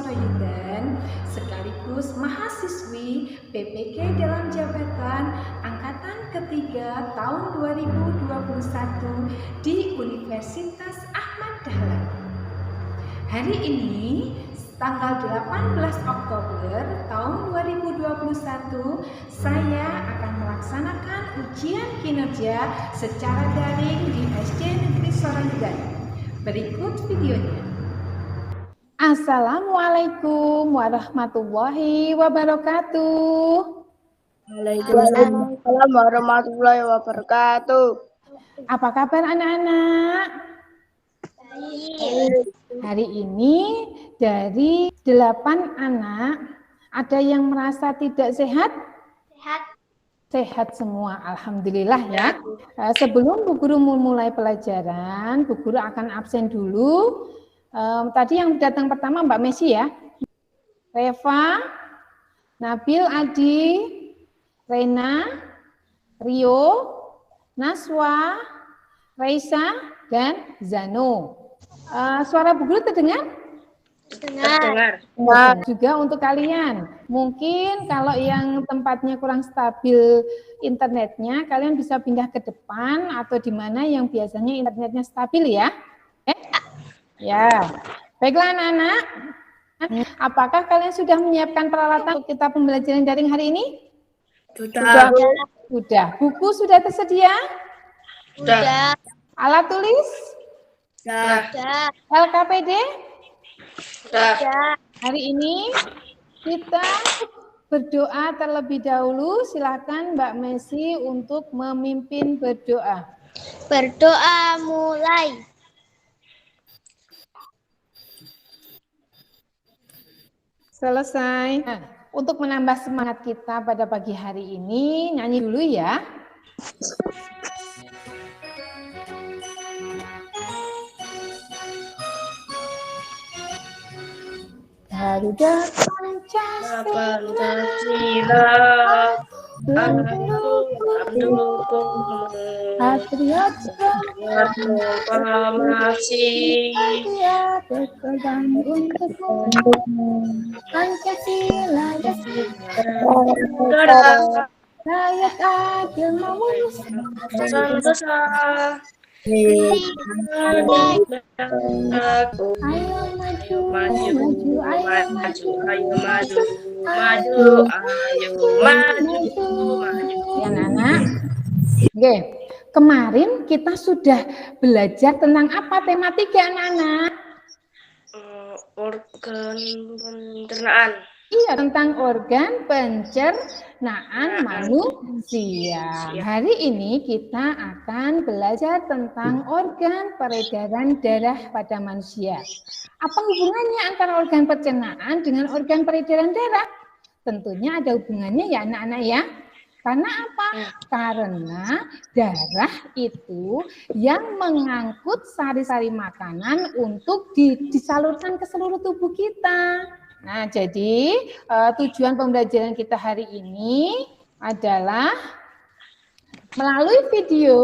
Soroyudan sekaligus mahasiswi PPK dalam jabatan Angkatan Ketiga tahun 2021 di Universitas Ahmad Dahlan. Hari ini, tanggal 18 Oktober tahun 2021, saya akan melaksanakan ujian kinerja secara daring di SD Negeri Soroyudan. Berikut videonya. Assalamualaikum warahmatullahi wabarakatuh. Waalaikumsalam warahmatullahi wabarakatuh. Apa kabar anak-anak? Hari ini dari 8 anak, ada yang merasa tidak sehat? Sehat semua, alhamdulillah ya. Sebelum Bu Guru memulai pelajaran, Bu Guru akan absen dulu. Tadi yang datang pertama Mbak Messi ya. Reva, Nabil Adi, Rena, Rio, Naswa, Raisa, dan Zano. Suara Bu Guru terdengar? Terdengar. Juga untuk kalian, mungkin kalau yang tempatnya kurang stabil internetnya, kalian bisa pindah ke depan atau di mana yang biasanya internetnya stabil ya. Ya, baiklah anak-anak. Apakah kalian sudah menyiapkan peralatan untuk kita pembelajaran daring hari ini? Sudah. Buku sudah tersedia? Sudah. Alat tulis? Sudah. LKPD? Sudah. Hari ini kita berdoa terlebih dahulu. Silakan Mbak Messi untuk memimpin berdoa. Berdoa mulai. Selesai. Nah, untuk menambah semangat kita pada pagi hari ini, nyanyi dulu ya. Garuda Pancasila, patriot proklamasi, berkorban untuk Pancasila, rakyat adil memuluskan. Ayo maju, ya anak. Oke, kemarin kita sudah belajar tentang apa tema 3 anak-anak? Organ pencernaan. Iya, tentang organ pencernaan manusia. Hari ini kita akan belajar tentang organ peredaran darah pada manusia. Apa hubungannya antara organ pencernaan dengan organ peredaran darah? Tentunya ada hubungannya ya anak-anak ya. Karena apa? Karena darah itu yang mengangkut sari-sari makanan untuk disalurkan ke seluruh tubuh kita. Nah, jadi tujuan pembelajaran kita hari ini adalah melalui video,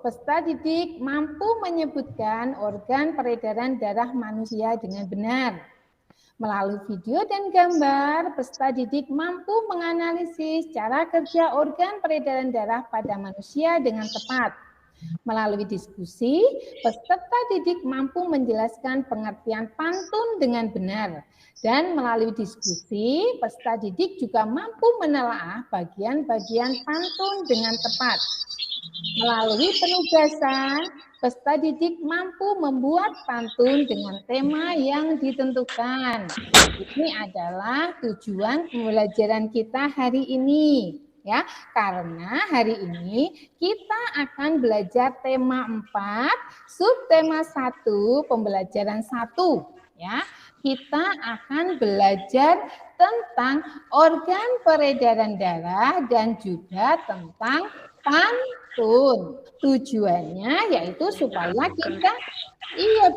peserta didik mampu menyebutkan organ peredaran darah manusia dengan benar. Melalui video dan gambar, peserta didik mampu menganalisis cara kerja organ peredaran darah pada manusia dengan tepat. Melalui diskusi, peserta didik mampu menjelaskan pengertian pantun dengan benar. Dan melalui diskusi, peserta didik juga mampu menelaah bagian-bagian pantun dengan tepat. Melalui penugasan, peserta didik mampu membuat pantun dengan tema yang ditentukan. Ini adalah tujuan pembelajaran kita hari ini. Ya, karena hari ini kita akan belajar tema 4, subtema 1, pembelajaran 1. Ya, kita akan belajar tentang organ peredaran darah dan juga tentang pantun. Tujuannya yaitu supaya kita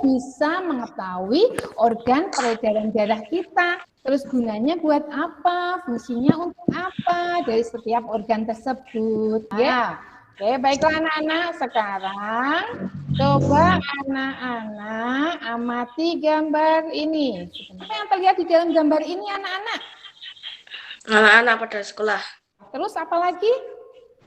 bisa mengetahui organ peredaran darah kita. Terus gunanya buat apa? Fungsinya untuk apa dari setiap organ tersebut? Ya, Oke, baiklah anak-anak. Sekarang coba anak-anak amati gambar ini. Apa yang terlihat di dalam gambar ini anak-anak? Anak-anak pada sekolah. Terus apa lagi?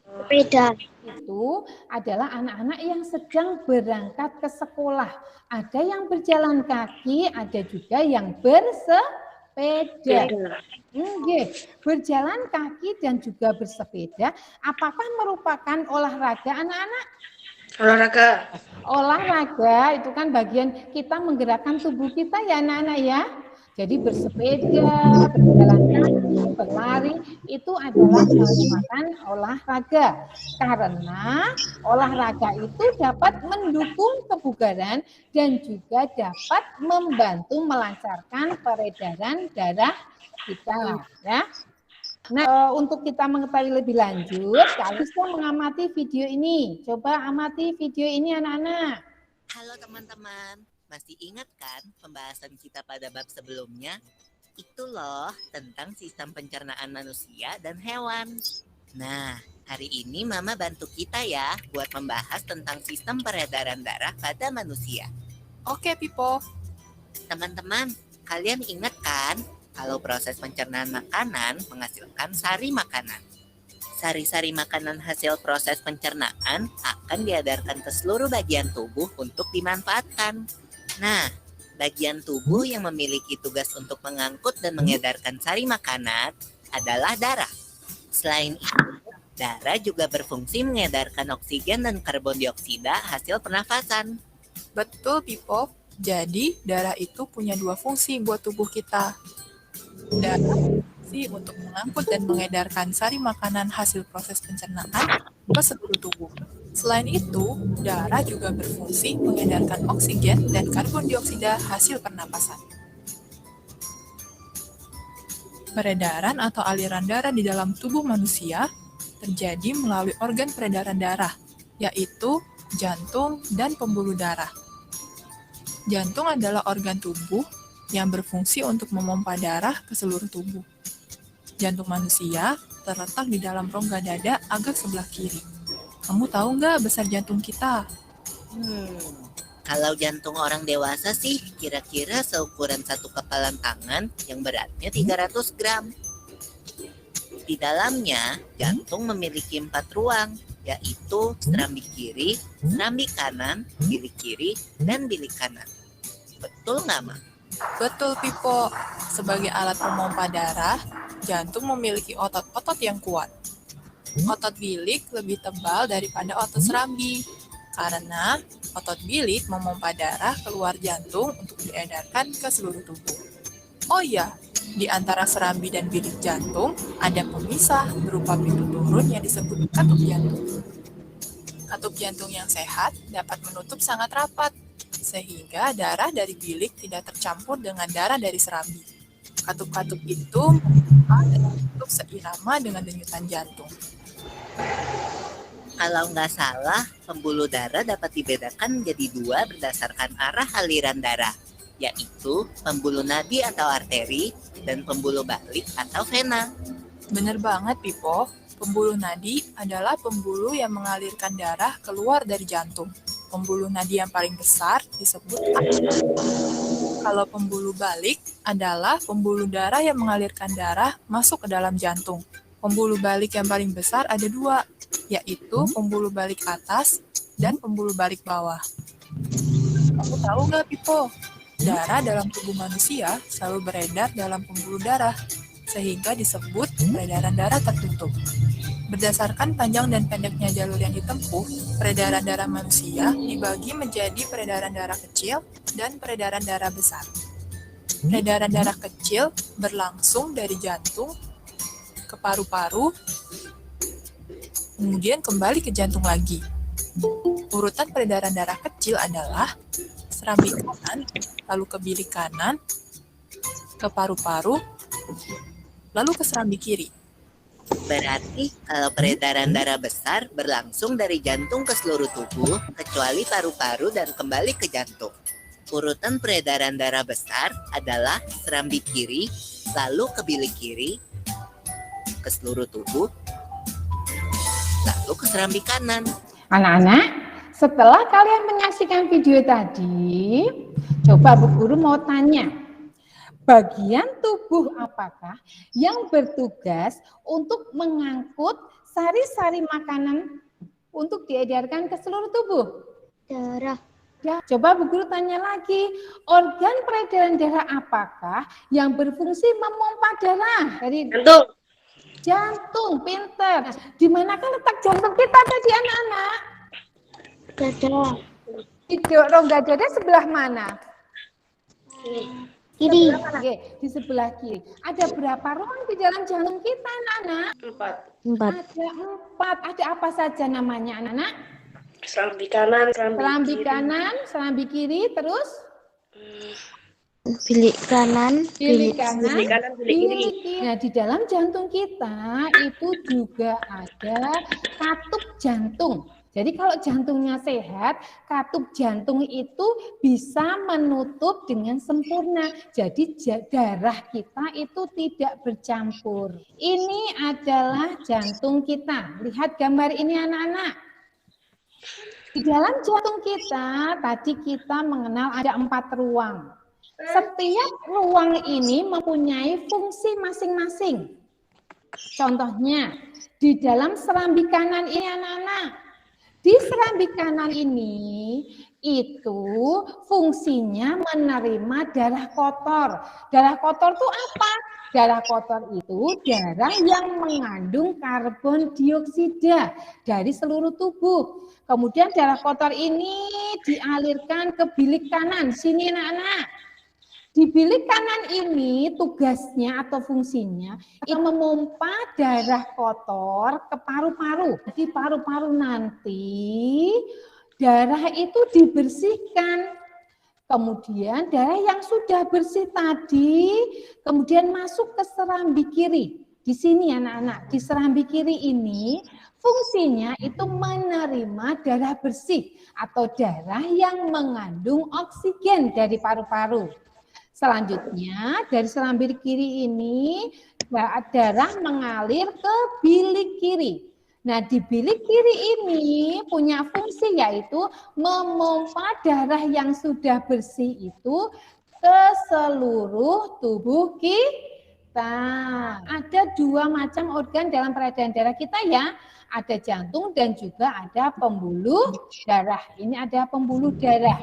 Sepeda. Itu adalah anak-anak yang sedang berangkat ke sekolah. Ada yang berjalan kaki, ada juga yang bersepeda. Berjalan kaki dan juga bersepeda, apakah merupakan olahraga anak-anak? Olahraga. Olahraga itu kan bagian kita menggerakkan tubuh kita ya anak-anak ya. Jadi bersepeda, berjalan kaki, berlari itu adalah merupakan olahraga. Karena olahraga itu dapat mendukung kebugaran dan juga dapat membantu melancarkan peredaran darah kita. Ya. Nah, untuk kita mengetahui lebih lanjut, kalian bisa mengamati video ini. Coba amati video ini anak-anak. Halo teman-teman. Masih ingat kan pembahasan kita pada bab sebelumnya? Itu loh tentang sistem pencernaan manusia dan hewan. Nah, hari ini Mama bantu kita ya buat membahas tentang sistem peredaran darah pada manusia. Oke, Pipo. Teman-teman, kalian ingat kan kalau proses pencernaan makanan menghasilkan sari makanan? Sari-sari makanan hasil proses pencernaan akan diedarkan ke seluruh bagian tubuh untuk dimanfaatkan. Nah, bagian tubuh yang memiliki tugas untuk mengangkut dan mengedarkan sari makanan adalah darah. Selain itu, darah juga berfungsi mengedarkan oksigen dan karbon dioksida hasil pernafasan. Betul, Pipo. Jadi, darah itu punya dua fungsi buat tubuh kita. Darah berfungsi untuk mengangkut dan mengedarkan sari makanan hasil proses pencernaan ke seluruh tubuh. Selain itu, darah juga berfungsi mengedarkan oksigen dan karbon dioksida hasil pernapasan. Peredaran atau aliran darah di dalam tubuh manusia terjadi melalui organ peredaran darah, yaitu jantung dan pembuluh darah. Jantung adalah organ tubuh yang berfungsi untuk memompa darah ke seluruh tubuh. Jantung manusia terletak di dalam rongga dada agak sebelah kiri. Kamu tahu nggak besar jantung kita? Kalau jantung orang dewasa sih kira-kira seukuran satu kepalan tangan yang beratnya 300 gram. Di dalamnya, jantung memiliki 4 ruang, yaitu serambi kiri, serambi kanan, bilik kiri, dan bilik kanan. Betul nggak, Ma? Betul, Pipo. Sebagai alat pemompa darah, jantung memiliki otot-otot yang kuat. Otot bilik lebih tebal daripada otot serambi, karena otot bilik memompa darah keluar jantung untuk diedarkan ke seluruh tubuh. Oh iya, di antara serambi dan bilik jantung ada pemisah berupa pintu turun yang disebut katup jantung. Katup jantung yang sehat dapat menutup sangat rapat, sehingga darah dari bilik tidak tercampur dengan darah dari serambi. Katup-katup itu memompa dan menutup seirama dengan denyutan jantung. Kalau nggak salah, pembuluh darah dapat dibedakan menjadi 2 berdasarkan arah aliran darah, yaitu pembuluh nadi atau arteri dan pembuluh balik atau vena. Benar banget, Pipo. Pembuluh nadi adalah pembuluh yang mengalirkan darah keluar dari jantung. Pembuluh nadi yang paling besar disebut arteri. Kalau pembuluh balik adalah pembuluh darah yang mengalirkan darah masuk ke dalam jantung. Pembuluh balik yang paling besar ada 2, yaitu pembuluh balik atas dan pembuluh balik bawah. Kamu tahu nggak, Pipo? Darah dalam tubuh manusia selalu beredar dalam pembuluh darah, sehingga disebut peredaran darah tertutup. Berdasarkan panjang dan pendeknya jalur yang ditempuh, peredaran darah manusia dibagi menjadi peredaran darah kecil dan peredaran darah besar. Peredaran darah kecil berlangsung dari jantung ke paru-paru, kemudian kembali ke jantung lagi. Urutan peredaran darah kecil adalah serambi kanan, lalu ke bilik kanan, ke paru-paru, lalu ke serambi kiri. Berarti kalau peredaran darah besar berlangsung dari jantung ke seluruh tubuh, kecuali paru-paru dan kembali ke jantung. Urutan peredaran darah besar adalah serambi kiri, lalu ke bilik kiri, ke seluruh tubuh, lalu ke serambi kanan. Anak-anak, setelah kalian menyaksikan video tadi, coba Bu Guru mau tanya, bagian tubuh apakah yang bertugas untuk mengangkut sari-sari makanan untuk diedarkan ke seluruh tubuh? Darah. Ya, coba Bu Guru tanya lagi, organ peredaran darah apakah yang berfungsi memompa darah? Dari Jantung. jantung, pinter. Di manakah letak jantung kita tadi anak-anak? Dada. Di rongga dada sebelah mana? Kiri. Oke, di sebelah kiri. Ada berapa ruang di dalam jantung kita anak-anak? 4. Ada 4. Ada apa saja namanya anak-anak? Serambi kanan, Serambi kanan, serambi kiri, terus? bilik kanan, Bilik kanan, bilik kanan, bilik kiri. bilik kiri. Nah, di dalam jantung kita itu juga ada katup jantung. Jadi kalau jantungnya sehat, katup jantung itu bisa menutup dengan sempurna. Jadi darah kita itu tidak bercampur. Ini adalah jantung kita. Lihat gambar ini anak-anak. Di dalam jantung kita, tadi kita mengenal ada 4 ruang. Setiap ruang ini mempunyai fungsi masing-masing. Contohnya, di dalam serambi kanan ini anak-anak. Di serambi kanan ini, itu fungsinya menerima darah kotor. Darah kotor itu apa? Darah kotor itu darah yang mengandung karbon dioksida dari seluruh tubuh. Kemudian darah kotor ini dialirkan ke bilik kanan. Sini anak-anak. Di bilik kanan ini tugasnya atau fungsinya itu memompa darah kotor ke paru-paru. Di paru-paru nanti darah itu dibersihkan. Kemudian darah yang sudah bersih tadi kemudian masuk ke serambi kiri. Di sini anak-anak, di serambi kiri ini fungsinya itu menerima darah bersih atau darah yang mengandung oksigen dari paru-paru. Selanjutnya dari serambi kiri ini darah mengalir ke bilik kiri. Nah di bilik kiri ini punya fungsi yaitu memompa darah yang sudah bersih itu ke seluruh tubuh kita. Ada 2 macam organ dalam peredaran darah kita ya. Ada jantung dan juga ada pembuluh darah. Ini ada pembuluh darah.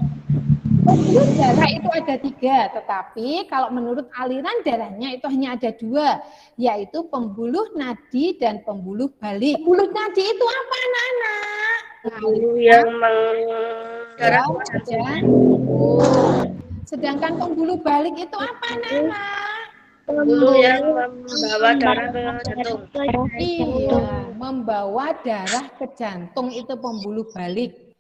Pembuluh darah itu ada 3, tetapi kalau menurut aliran darahnya itu hanya ada 2, yaitu pembuluh nadi dan pembuluh balik. Pembuluh nadi itu apa anak-anak? Pembuluh yang menggarap jantung. Sedangkan pembuluh balik itu apa anak-anak? Pembuluh yang membawa darah ke jantung. Iya, membawa darah ke jantung itu pembuluh balik.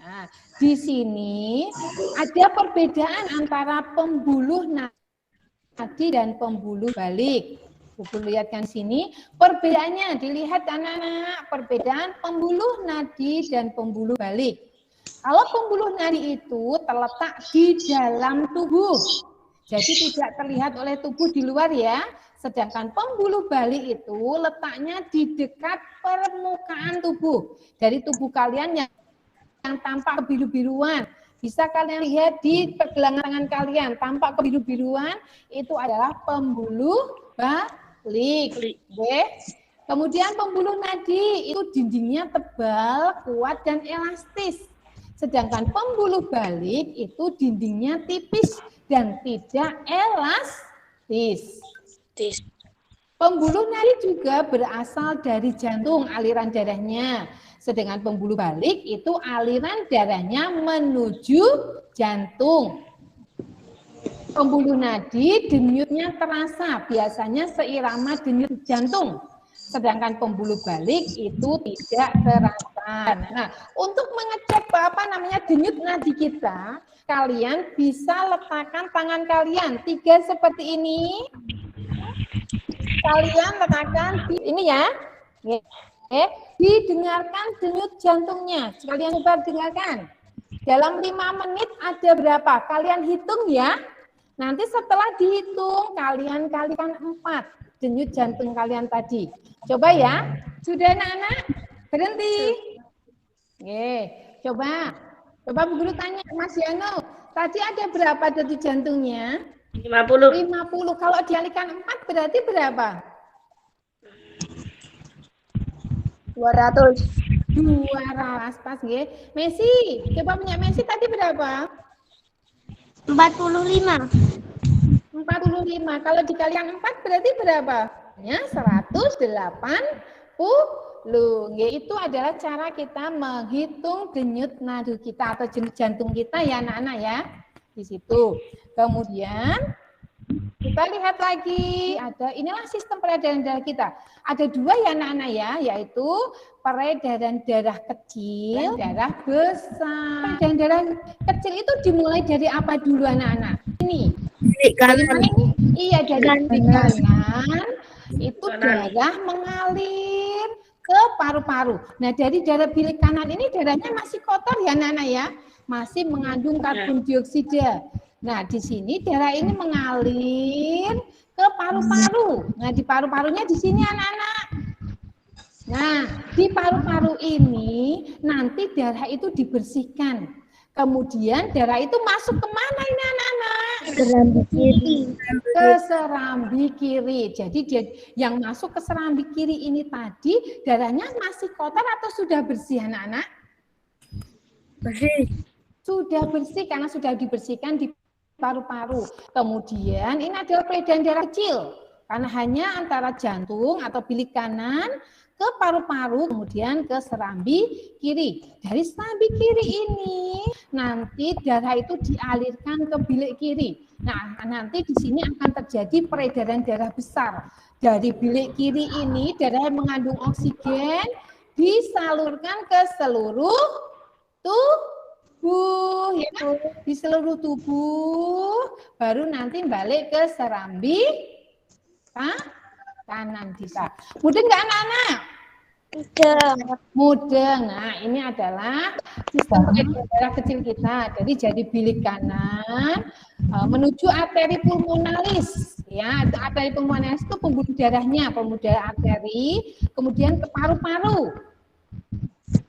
Nah, di sini ada perbedaan antara pembuluh nadi dan pembuluh balik. Ibu lihatkan sini, perbedaannya dilihat anak-anak, perbedaan pembuluh nadi dan pembuluh balik. Kalau pembuluh nadi itu terletak di dalam tubuh, jadi tidak terlihat oleh tubuh di luar ya. Sedangkan pembuluh balik itu letaknya di dekat permukaan tubuh. Dari tubuh kalian yang tampak kebiru-biruan. Bisa kalian lihat di pergelangan tangan kalian, tampak kebiru-biruan, itu adalah pembuluh balik. Oke. Kemudian pembuluh nadi itu dindingnya tebal, kuat, dan elastis. Sedangkan pembuluh balik itu dindingnya tipis dan tidak elastis. Pembuluh nadi juga berasal dari jantung, aliran darahnya. Sedangkan pembuluh balik itu aliran darahnya menuju jantung. Pembuluh nadi denyutnya terasa, biasanya seirama denyut jantung. Sedangkan pembuluh balik itu tidak terasa. Nah, untuk mengecek denyut nadi kita, kalian bisa letakkan tangan kalian 3 seperti ini. Kalian letakkan di ini ya. Didengarkan denyut jantungnya. Kalian coba dengarkan. Dalam 5 menit ada berapa? Kalian hitung ya. Nanti setelah dihitung, kalian kalikan 4 denyut jantung kalian tadi. Coba ya. Sudah anak-anak? Berhenti. Oke, coba Bu Guru tanya Mas Yano, tadi ada berapa detik jantungnya? 50. 50. Kalau dikalikan 4 berarti berapa? 200. 200. Pas nggih. Messi, coba punya Messi tadi berapa? 45. 45. Kalau dikalikan 4 berarti berapa? Ya, 180. Itu adalah cara kita menghitung denyut nadi kita atau denyut jantung kita ya anak-anak ya. Di situ. Kemudian kita lihat lagi, inilah sistem peredaran darah kita. Ada 2 ya anak-anak ya, yaitu peredaran darah kecil, darah besar. Peredaran darah kecil itu dimulai dari apa dulu anak-anak? Ini. Dari mana ini? Iya, dari bilik kanan. Itu darah mengalir ke paru-paru. Nah, dari darah bilik kanan ini darahnya masih kotor ya anak-anak ya, masih mengandung karbon dioksida. Nah, di sini darah ini mengalir ke paru-paru. Nah, di paru-parunya di sini anak-anak. Nah, di paru-paru ini nanti darah itu dibersihkan. Kemudian darah itu masuk kemana ini anak-anak? Serambi kiri. Ke serambi kiri. Jadi yang masuk ke serambi kiri ini tadi darahnya masih kotor atau sudah bersih anak-anak? Bersih. Sudah bersih karena sudah dibersihkan di paru-paru. Kemudian ini adalah peredaran darah kecil karena hanya antara jantung atau bilik kanan ke paru-paru, kemudian ke serambi kiri. Dari serambi kiri ini nanti darah itu dialirkan ke bilik kiri. Nah, nanti di sini akan terjadi peredaran darah besar. Dari bilik kiri ini darah yang mengandung oksigen disalurkan ke seluruh tubuh, ya, di seluruh tubuh, baru nanti balik ke serambi kanan bisa. Mudah nggak anak-anak? Mudah. Nah, ini adalah sistem peredaran darah kecil kita. Jadi bilik kanan menuju arteri pulmonalis. Ya, arteri pulmonalis itu pembuluh darahnya, pembuluh darah arteri, kemudian ke paru-paru.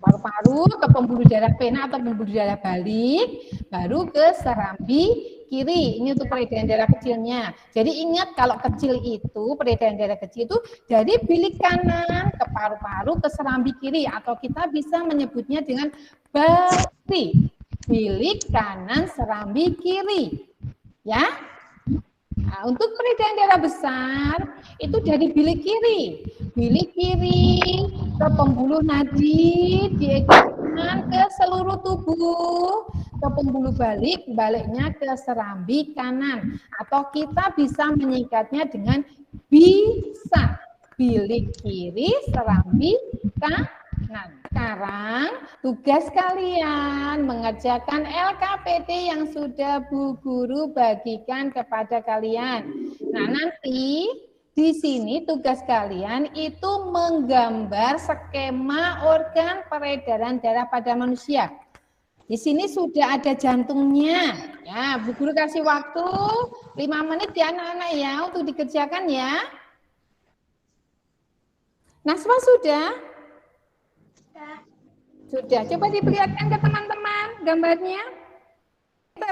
Paru-paru ke pembuluh darah vena atau pembuluh darah balik, baru ke serambi kiri. Ini untuk peredaran darah kecilnya. Jadi ingat kalau kecil itu, peredaran darah kecil itu dari bilik kanan ke paru-paru ke serambi kiri, atau kita bisa menyebutnya dengan BASI, bilik kanan serambi kiri. Ya. Nah, untuk peredaran darah besar itu dari bilik kiri ke pembuluh nadi, dieksperimen ke seluruh tubuh, ke pembuluh balik, baliknya ke serambi kanan, atau kita bisa menyingkatnya dengan BISA, bilik kiri, serambi kanan. Sekarang tugas kalian mengerjakan LKPD yang sudah Bu Guru bagikan kepada kalian. Nah, nanti di sini tugas kalian itu menggambar skema organ peredaran darah pada manusia. Di sini sudah ada jantungnya. Ya, Bu Guru kasih waktu 5 menit ya anak-anak ya untuk dikerjakan ya. Naswa sudah? Sudah, coba diperlihatkan ke teman-teman gambarnya.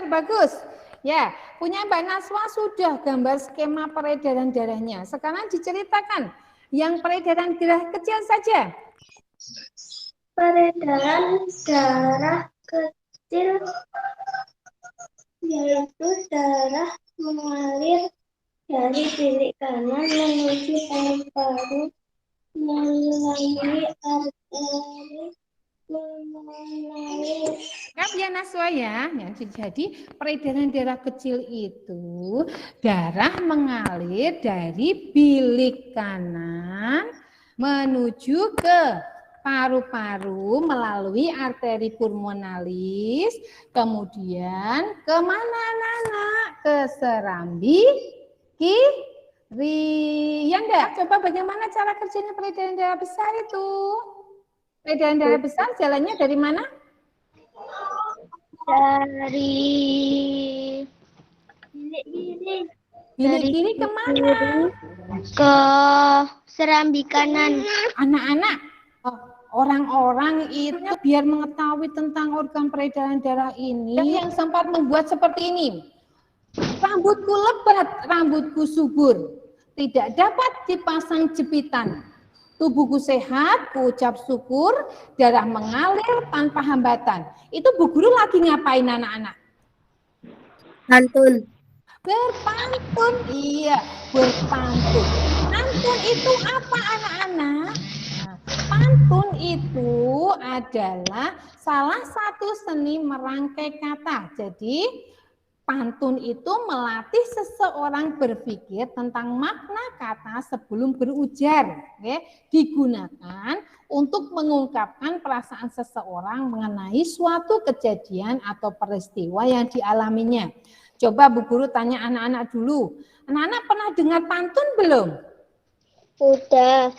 Bagus. Ya, punya Mbak Naswa sudah gambar skema peredaran darahnya. Sekarang diceritakan yang peredaran darah kecil saja. Peredaran darah kecil yaitu darah mengalir dari bilik kanan menuju paru-paru melalui arteri pulmonalis. Ya Naswa ya. Jadi peredaran darah kecil itu darah mengalir dari bilik kanan menuju ke paru-paru melalui arteri pulmonalis, kemudian kemana anak-anak? Ke serambi kiri. Ya enggak? Coba bagaimana cara kerjanya peredaran darah besar itu? Peredaran darah besar jalannya dari mana? Dari bilik kiri. Bilik kiri kemana? Ke serambi kanan. Anak-anak. Orang-orang itu biar mengetahui tentang organ peredaran darah ini yang sempat membuat seperti ini. Rambutku lebat, rambutku subur, tidak dapat dipasang jepitan. Tubuhku sehat, ku ucap syukur, darah mengalir tanpa hambatan. Itu Bu Guru lagi ngapain anak-anak? Pantun. Berpantun, iya, berpantun. Pantun itu apa anak-anak? Nah, pantun itu adalah salah satu seni merangkai kata. Jadi pantun itu melatih seseorang berpikir tentang makna kata sebelum berujar. Digunakan untuk mengungkapkan perasaan seseorang mengenai suatu kejadian atau peristiwa yang dialaminya. Coba Bu Guru tanya anak-anak dulu. Anak-anak pernah dengar pantun belum? Udah.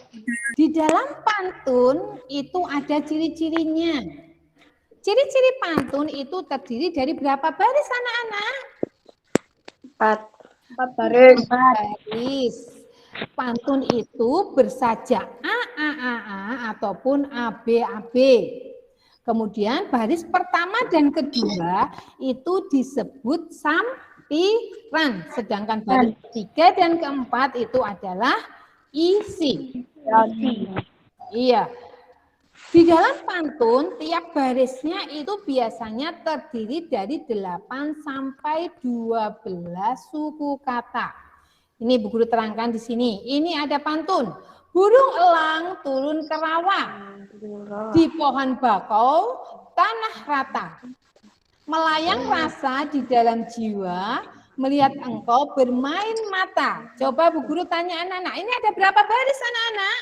Di dalam pantun itu ada ciri-cirinya. Ciri-ciri pantun itu terdiri dari berapa baris anak-anak? 4 baris. Pantun itu bersajak A ataupun AB. Kemudian baris pertama dan kedua itu disebut sampiran. Sedangkan baris ketiga dan keempat itu adalah isi. Iya. Di dalam pantun, tiap barisnya itu biasanya terdiri dari 8 sampai 12 suku kata. Ini Bu Guru terangkan di sini. Ini ada pantun. Burung elang turun ke rawa. Di pohon bakau, tanah rata. Melayang rasa di dalam jiwa, melihat engkau bermain mata. Coba Bu Guru tanya anak-anak, ini ada berapa baris anak-anak?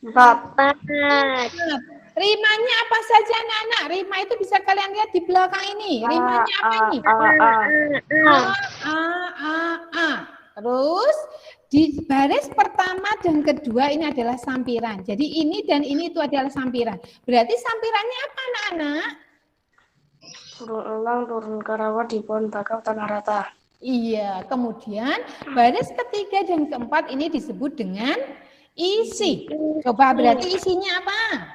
4. Rimanya apa saja anak-anak? Rima itu bisa kalian lihat di belakang ini. Rimanya apa ini? A. Terus di baris pertama dan kedua ini adalah sampiran. Jadi ini dan ini itu adalah sampiran. Berarti sampirannya apa anak-anak? Burung elang turun ke rawa di pohon bakau tanah rata. Iya, kemudian baris ketiga dan keempat ini disebut dengan isi. Coba berarti isinya apa?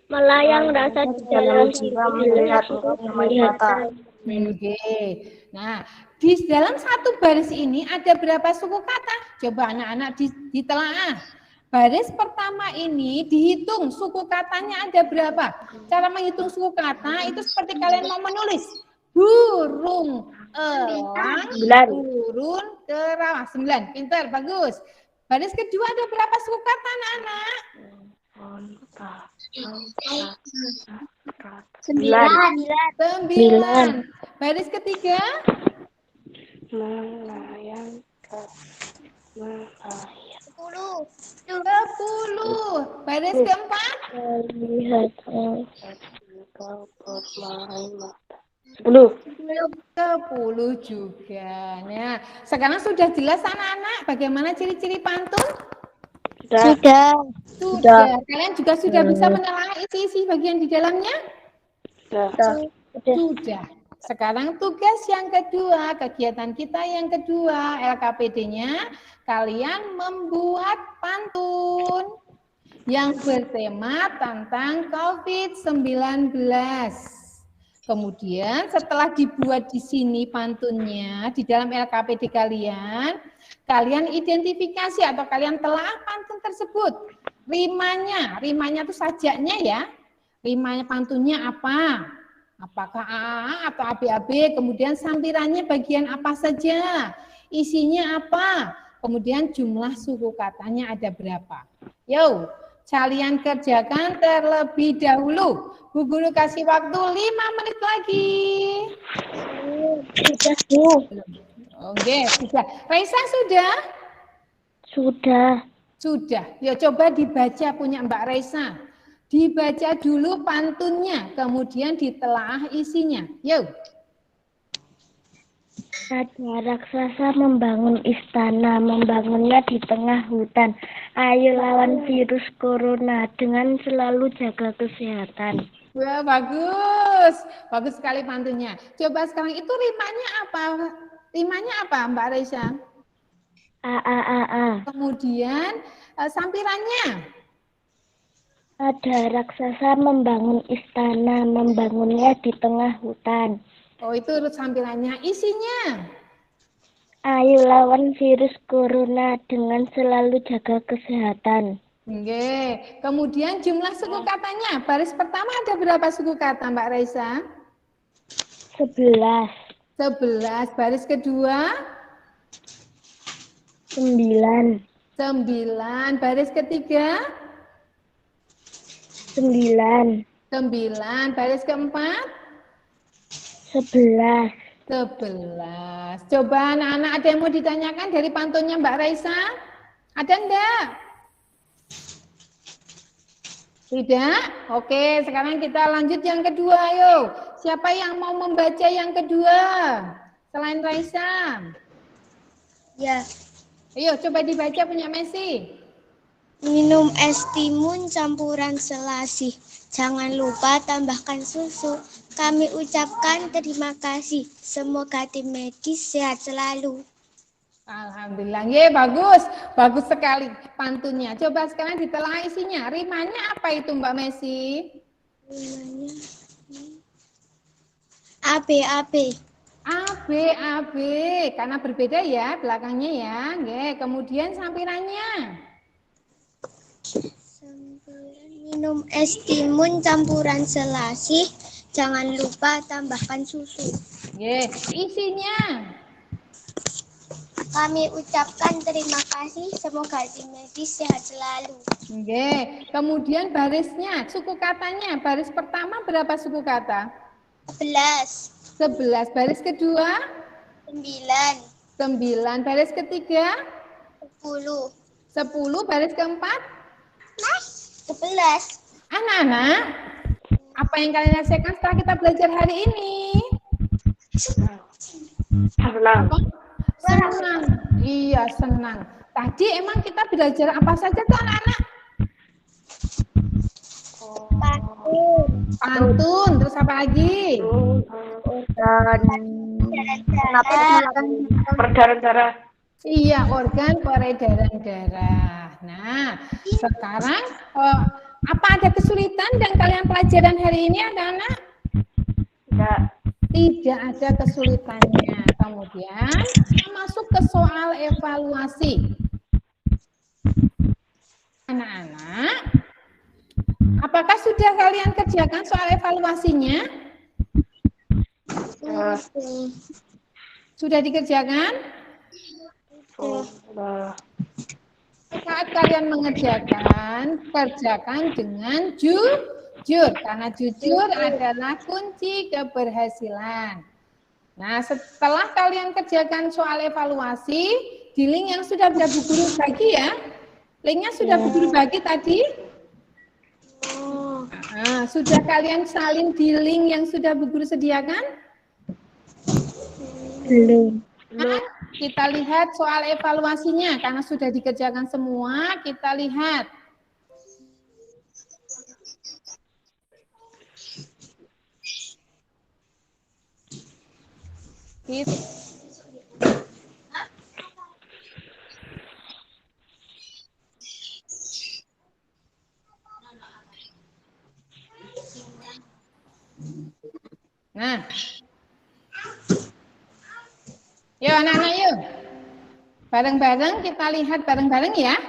Melayang rasa di dalam jiwa, melihat engkau bermain mata. Oke. Nah, di dalam satu baris ini ada berapa suku kata? Coba anak-anak ditelaah. Baris pertama ini dihitung suku katanya ada berapa? Cara menghitung suku kata itu seperti kalian mau menulis. Burung elang turun ke rawa. 9. Pintar, bagus. Baris kedua ada berapa suku kata anak-anak? 9. Baris ketiga? Melayang ke 10. Baris keempat? Melihat engkau bermain mata. 10 juga. Nah, sekarang sudah jelas anak-anak bagaimana ciri-ciri pantun? Sudah. Kalian juga sudah bisa menelaah isi-isi bagian di dalamnya? Sudah. Sekarang tugas yang kedua, kegiatan kita yang kedua, LKPD-nya, kalian membuat pantun yang bertema tentang COVID-19. Kemudian setelah dibuat di sini pantunnya, di dalam LKPD kalian identifikasi atau kalian telaah pantun tersebut. Rimanya itu sajaknya ya. Rimanya pantunnya apa? Apakah A atau AB, kemudian sampirannya bagian apa saja? Isinya apa? Kemudian jumlah suku katanya ada berapa? Yo, kalian kerjakan terlebih dahulu. Bu Guru kasih waktu 5 menit lagi. Sudah, Bu. Oke, sudah. Raisa sudah? Sudah. Ya coba dibaca punya Mbak Raisa. Dibaca dulu pantunnya, kemudian ditelaah isinya. Yuk. Raja raksasa membangun istana, membangunnya di tengah hutan. Ayo lawan virus corona dengan selalu jaga kesehatan. Wah, bagus. Bagus sekali pantunnya. Coba sekarang itu rimanya apa? Rimanya apa, Mbak Raisa? A. Kemudian sampirannya? Ada raksasa membangun istana, membangunnya di tengah hutan. Oh, itu urut sampilannya. Isinya. Ayo lawan virus corona dengan selalu jaga kesehatan. Oke. Kemudian jumlah suku katanya. Baris pertama ada berapa suku kata, Mbak Raisa? 11, 11. Baris kedua? 9, 9. Baris ketiga? 9, 9. Baris keempat? 11. 11. Coba anak-anak ada yang mau ditanyakan dari pantunnya Mbak Raisa? Ada enggak? Tidak? Oke, sekarang kita lanjut yang kedua, ayo. Siapa yang mau membaca yang kedua? Selain Raisa. Ya, Ayo, coba dibaca punya Messi. minum es timun campuran selasih. Jangan lupa tambahkan susu. Kami ucapkan terima kasih. Semoga tim medis sehat selalu. Alhamdulillah, ye, bagus. Bagus sekali pantunnya. Coba sekarang ditelaah isinya. Rimanya apa itu Mbak Messi? AB, AB. AB, AB. Karena berbeda ya belakangnya ya. Nggih, kemudian sampirannya. Minum es timun campuran selasih. Jangan lupa tambahkan susu. Nggih, isinya. Kami ucapkan terima kasih. Semoga tim medis sehat selalu. Nggih, kemudian barisnya, suku katanya. Baris pertama berapa suku kata? 11, 11. Baris kedua? 9, 9. Baris ketiga? 10, 10. Baris keempat? 11. Anak-anak, apa yang kalian rasakan setelah kita belajar hari ini? Senang. Senang. Iya, senang. Tadi emang kita belajar apa saja tuh anak-anak? Pantun, terus apa lagi? Peredaran darah. Iya, organ peredaran darah. Nah, sekarang apa ada kesulitan dan kalian pelajaran hari ini anak-anak? Tidak. Tidak ada kesulitannya. Kemudian kita masuk ke soal evaluasi. Anak-anak, apakah sudah kalian kerjakan soal evaluasinya? Sudah dikerjakan? Saat kalian mengerjakan, kerjakan dengan jujur. Karena jujur adalah kunci keberhasilan. Nah, setelah kalian kerjakan soal evaluasi, di link yang sudah Bu Guru bagi ya. Linknya sudah Bu Guru bagi tadi? Nah, sudah kalian salin di link yang sudah Bu Guru sediakan? Belum. Nah, kita lihat soal evaluasinya. Karena sudah dikerjakan semua, kita lihat. Nah, yuk anak-anak yuk. Bareng-bareng kita lihat bareng-bareng ya.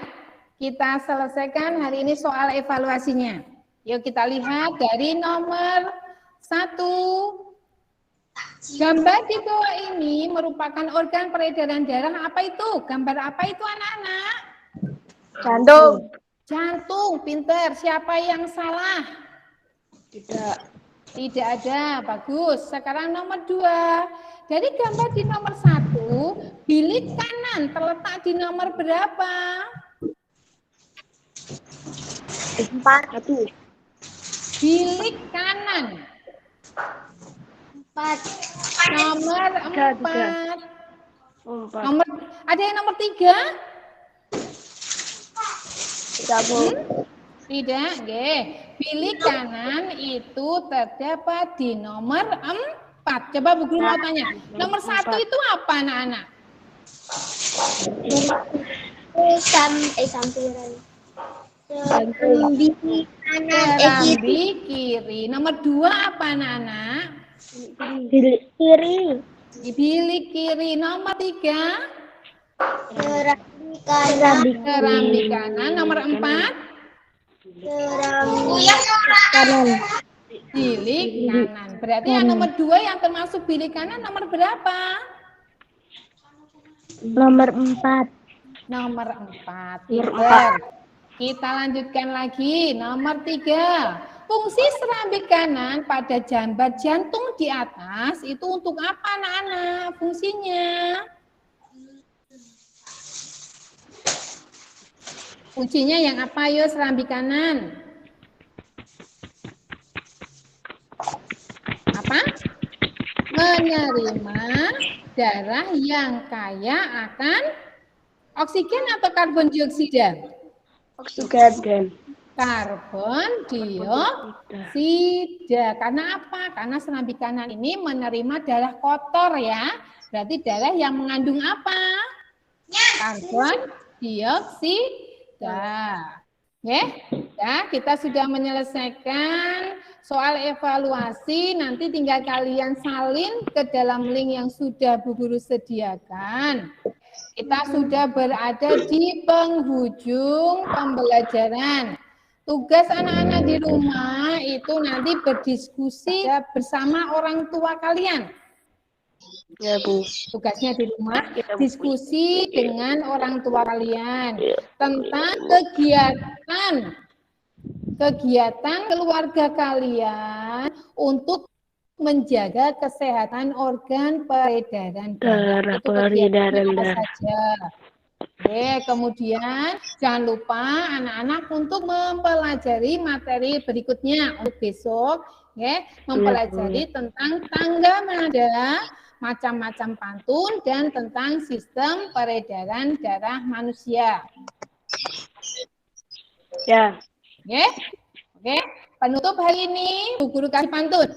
Kita selesaikan hari ini soal evaluasinya. Yuk kita lihat dari nomor 1. Gambar di bawah ini merupakan organ peredaran darah. Apa itu? Gambar apa itu anak-anak? Jantung. Jantung, pinter. Siapa yang salah? Tidak. Tidak ada, bagus. Sekarang nomor 2. Dari gambar di nomor 1, bilik kanan terletak di nomor berapa? 4. Bilik kanan. 4, Nomor 4. 4. Nomor, ada yang nomor 3? Tidak, nggih. Bilik kanan itu terdapat di nomor 4. Coba Bu Guru mau tanya. Nomor 1 itu apa anak-anak? sampiran. Serambi kanan, kiri. Serambi kiri. Nomor 2 apa anak-anak? Kiri. Bilik kiri. Nomor 3? Serambi kanan, Serambi kanan. Nomor 4? serambi Kanan. Bilik kanan. Berarti yang nomor 2 yang termasuk bilik kanan nomor berapa? Nomor 4. Nomor 4. Pinter. Kita lanjutkan lagi. Nomor 3. Fungsi serambi kanan pada jambat jantung di atas itu untuk apa anak-anak? Fungsinya? Fungsinya yang apa yuk serambi kanan? Apa? Menerima darah yang kaya akan oksigen atau karbon dioksida? Oksigen. Karbon dioksida. Karena apa? Karena serambi kanan ini menerima darah kotor ya. Berarti darah yang mengandung apa? Karbon dioksida. Ya, kita sudah menyelesaikan soal evaluasi. Nanti tinggal kalian salin ke dalam link yang sudah Bu Guru sediakan. Kita sudah berada di penghujung pembelajaran. Tugas anak-anak di rumah itu nanti berdiskusi bersama orang tua kalian. Ya, Bu. Tugasnya di rumah, diskusi dengan orang tua kalian tentang kegiatan keluarga kalian untuk menjaga kesehatan organ peredaran darah. Itu kegiatan apa saja. Oke, kemudian jangan lupa anak-anak untuk mempelajari materi berikutnya untuk besok, ya, mempelajari tentang tangga nada, macam-macam pantun dan tentang sistem peredaran darah manusia. Ya. Oke. Penutup hari ini Bu Guru kasih pantun.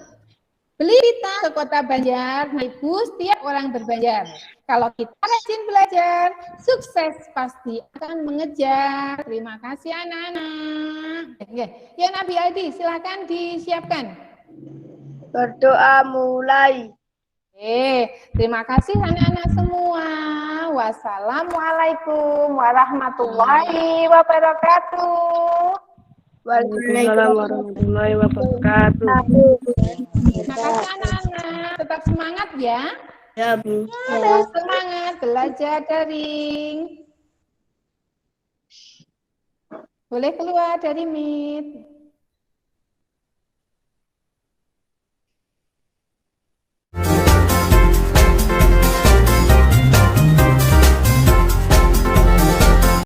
Beli kita ke kota Banjar, naik bus tiap orang berbanjar. Kalau kita rajin belajar, sukses pasti akan mengejar. Terima kasih anak-anak. Ya Nabi Adi, silakan disiapkan. Berdoa mulai. Terima kasih anak-anak semua. Wassalamualaikum warahmatullahi wabarakatuh. Waalaikumsalam warahmatullahi wabarakatuh. Terima kasih anak-anak. Tetap semangat ya. Ya, Bu. Semangat belajar daring. Boleh keluar dari Meet.